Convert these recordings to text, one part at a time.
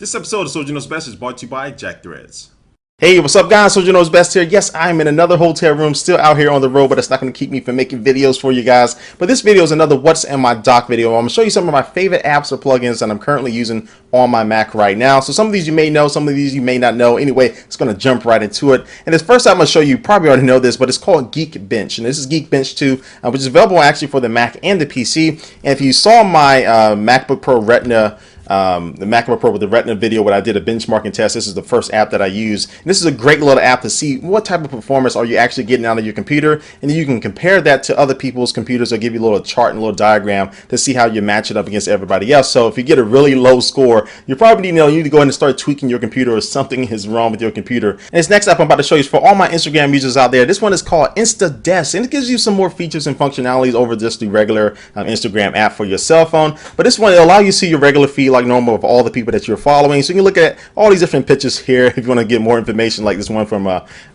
This episode of Soldier Knows Best is brought to you by Jack Threads. Hey, what's up guys? Soldier Knows Best here. Yes, I'm in another hotel room, still out here on the road, but it's not going to keep me from making videos for you guys. But this video is another What's in My Dock video. I'm going to show you some of my favorite apps or plugins that I'm currently using on my Mac right now. So some of these you may know, some of these you may not know. Anyway, it's going to jump right into it. And this first app I'm going to show you, probably already know this, but it's called Geekbench. And this is Geekbench 2, which is available actually for the Mac and the PC. And if you saw my MacBook Pro Retina the MacBook Pro with the Retina video where I did a benchmarking test, this is the first app that I use. And this is a great little app to see what type of performance are you actually getting out of your computer, and then you can compare that to other people's computers or give you a little chart and a little diagram to see how you match it up against everybody else. So if you get a really low score, you probably need to go ahead and start tweaking your computer, or something is wrong with your computer. And this next app I'm about to show you is for all my Instagram users out there. This one is called Instadesk, and it gives you some more features and functionalities over just the regular Instagram app for your cell phone. But this one, it'll allow you to see your regular feed like normal of all the people that you're following. So you can look at all these different pictures here if you want to get more information, like this one from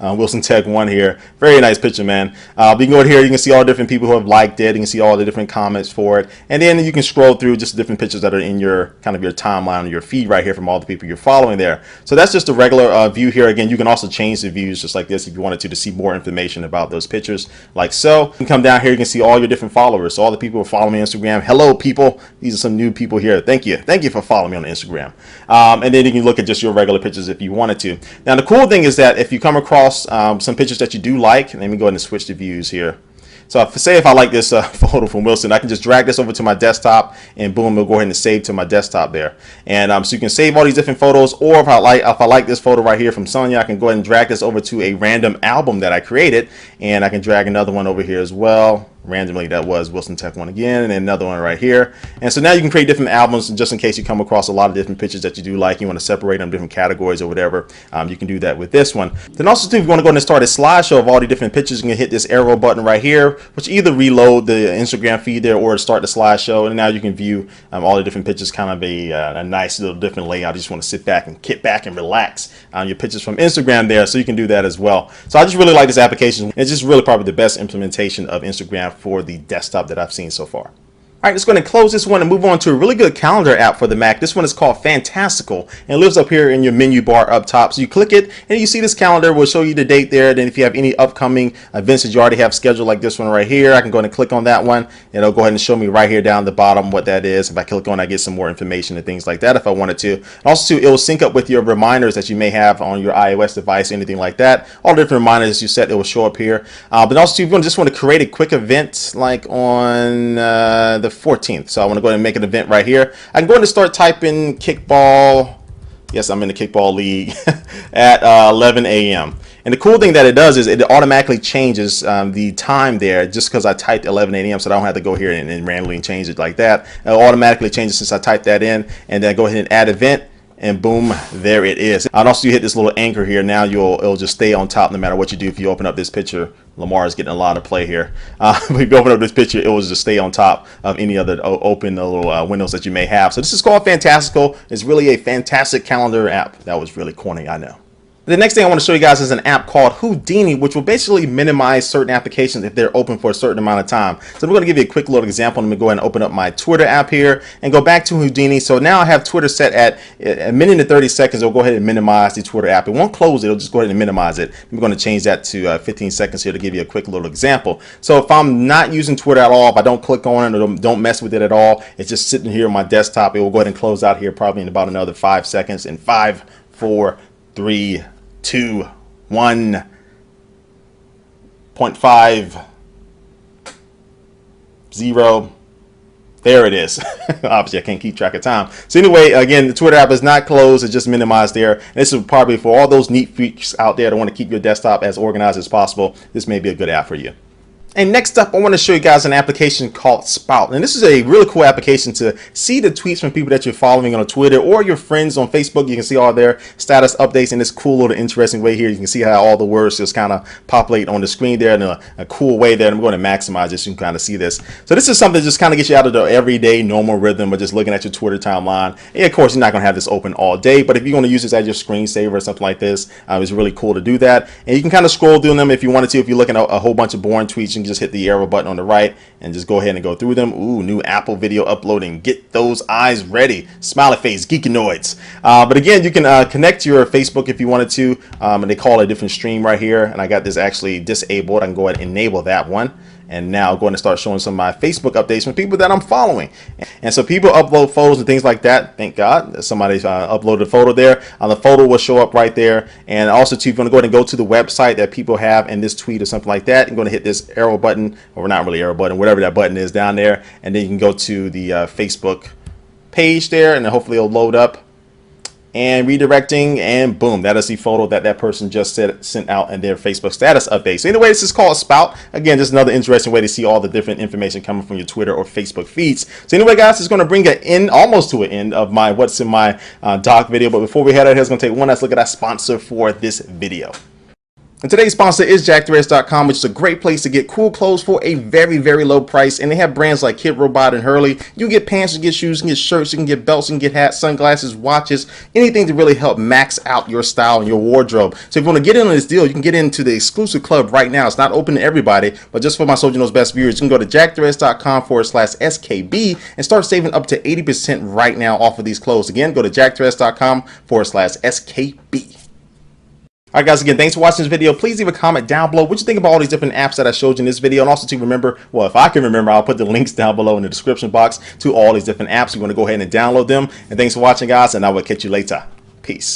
Wilson Tech 1 here. Very nice picture, man. You can go here, you can see all the different people who have liked it, you can see all the different comments for it, and then you can scroll through just different pictures that are in your your timeline or your feed right here from all the people you're following there. So that's just a regular view here. Again, you can also change the views just like this if you wanted to see more information about those pictures, like so. You can come down here, you can see all your different followers. So all the people who follow me on Instagram, hello people, these are some new people here. Thank you for following me on Instagram. And then you can look at just your regular pictures if you wanted to. Now the cool thing is that if you come across some pictures that you do like, let me go ahead and switch the views here. So if I like this photo from Wilson, I can just drag this over to my desktop, and boom, it'll go ahead and save to my desktop there. And so you can save all these different photos, or if I like this photo right here from Sonia, I can go ahead and drag this over to a random album that I created, and I can drag another one over here as well. Randomly, that was Wilson Tech 1 again, and then another one right here. And so now you can create different albums, just in case you come across a lot of different pictures that you do like, you want to separate them in different categories or whatever. You can do that with this one. Then also too, if you want to go ahead and start a slideshow of all the different pictures, you can hit this arrow button right here, which either reload the Instagram feed there or start the slideshow. And now you can view all the different pictures, kind of a nice little different layout. You just want to sit back and kick back and relax your pictures from Instagram there, so you can do that as well. So I just really like this application. It's just really probably the best implementation of Instagram for the desktop that I've seen so far. All right, let's go ahead and close this one and move on to a really good calendar app for the Mac. This one is called Fantastical, and it lives up here in your menu bar up top. So you click it, and you see this calendar will show you the date there. Then if you have any upcoming events that you already have scheduled, like this one right here, I can go ahead and click on that one, and it'll go ahead and show me right here down the bottom what that is. If I click on it, I get some more information and things like that if I wanted to. Also, it will sync up with your reminders that you may have on your iOS device, anything like that. All the different reminders you set, it will show up here. But also, if you just want to create a quick event, like on the 14th. So I want to go ahead and make an event right here. I can go ahead and start typing kickball. Yes, I'm in the kickball league at 11 a.m. And the cool thing that it does is it automatically changes the time there, just because I typed 11 a.m. so I don't have to go here and randomly change it like that. It'll automatically change it since I typed that in, and then go ahead and add event. And boom, there it is. And also you hit this little anchor here. Now it'll just stay on top no matter what you do. If you open up this picture, Lamar is getting a lot of play here. If you open up this picture, it will just stay on top of any other open little windows that you may have. So this is called Fantastical. It's really a fantastic calendar app. That was really corny, I know. The next thing I want to show you guys is an app called Houdini, which will basically minimize certain applications if they're open for a certain amount of time. So we're going to give you a quick little example. Let me go ahead and open up my Twitter app here and go back to Houdini. So now I have Twitter set at a minute and 30 seconds. It'll go ahead and minimize the Twitter app. It won't close it. It'll just go ahead and minimize it. I'm going to change that to 15 seconds here to give you a quick little example. So if I'm not using Twitter at all, if I don't click on it or don't mess with it at all, it's just sitting here on my desktop. It will go ahead and close out here probably in about another 5 seconds. In 5, 4, 3, 2, 1.5 0. There it is. Obviously, I can't keep track of time. So anyway, again, the Twitter app is not closed. It's just minimized there. And this is probably for all those neat freaks out there that want to keep your desktop as organized as possible. This may be a good app for you. And next up, I want to show you guys an application called Spout. And this is a really cool application to see the tweets from people that you're following on Twitter or your friends on Facebook. You can see all their status updates in this cool little interesting way here. You can see how all the words just kind of populate on the screen there in a cool way there. And I'm going to maximize this so you can kind of see this. So this is something that just kind of gets you out of the everyday normal rhythm of just looking at your Twitter timeline. And of course, you're not going to have this open all day, but if you're going to use this as your screensaver or something like this, it's really cool to do that. And you can kind of scroll through them if you wanted to. If you're looking at a whole bunch of boring tweets, you can can just hit the arrow button on the right and just go ahead and go through them. Ooh, new Apple video uploading. Get those eyes ready. Smiley face, geekanoids. But again, you can connect to your Facebook if you wanted to. And they call it a different stream right here. And I got this actually disabled. I can go ahead and enable that one. And now I'm going to start showing some of my Facebook updates from people that I'm following. And so people upload photos and things like that. Thank God that somebody uploaded a photo there. The photo will show up right there. And also too, if you want to go ahead and go to the website that people have in this tweet or something like that, you're going to hit this arrow button, or not really arrow button, whatever that button is down there. And then you can go to the Facebook page there, and then hopefully it'll load up. And redirecting, and boom, that is the photo that that person just sent out in their Facebook status update. So anyway, this is called Spout. Again, just another interesting way to see all the different information coming from your Twitter or Facebook feeds. So anyway, guys, it's going to bring an end, almost to an end of my what's in my doc video. But before we head out here, it's going to take one last look at our sponsor for this video. And today's sponsor is JackThreads.com, which is a great place to get cool clothes for a very, very low price. And they have brands like Kid Robot and Hurley. You can get pants, you can get shoes, you can get shirts, you can get belts, you can get hats, sunglasses, watches, anything to really help max out your style and your wardrobe. So if you want to get in on this deal, you can get into the exclusive club right now. It's not open to everybody, but just for my Soldier Knows Best viewers, you can go to JackThreads.com/SKB and start saving up to 80% right now off of these clothes. Again, go to JackThreads.com/SKB. Alright guys, again, thanks for watching this video. Please leave a comment down below what you think about all these different apps that I showed you in this video. And also to remember, well, if I can remember, I'll put the links down below in the description box to all these different apps. You want to go ahead and download them. And thanks for watching, guys, and I will catch you later. Peace.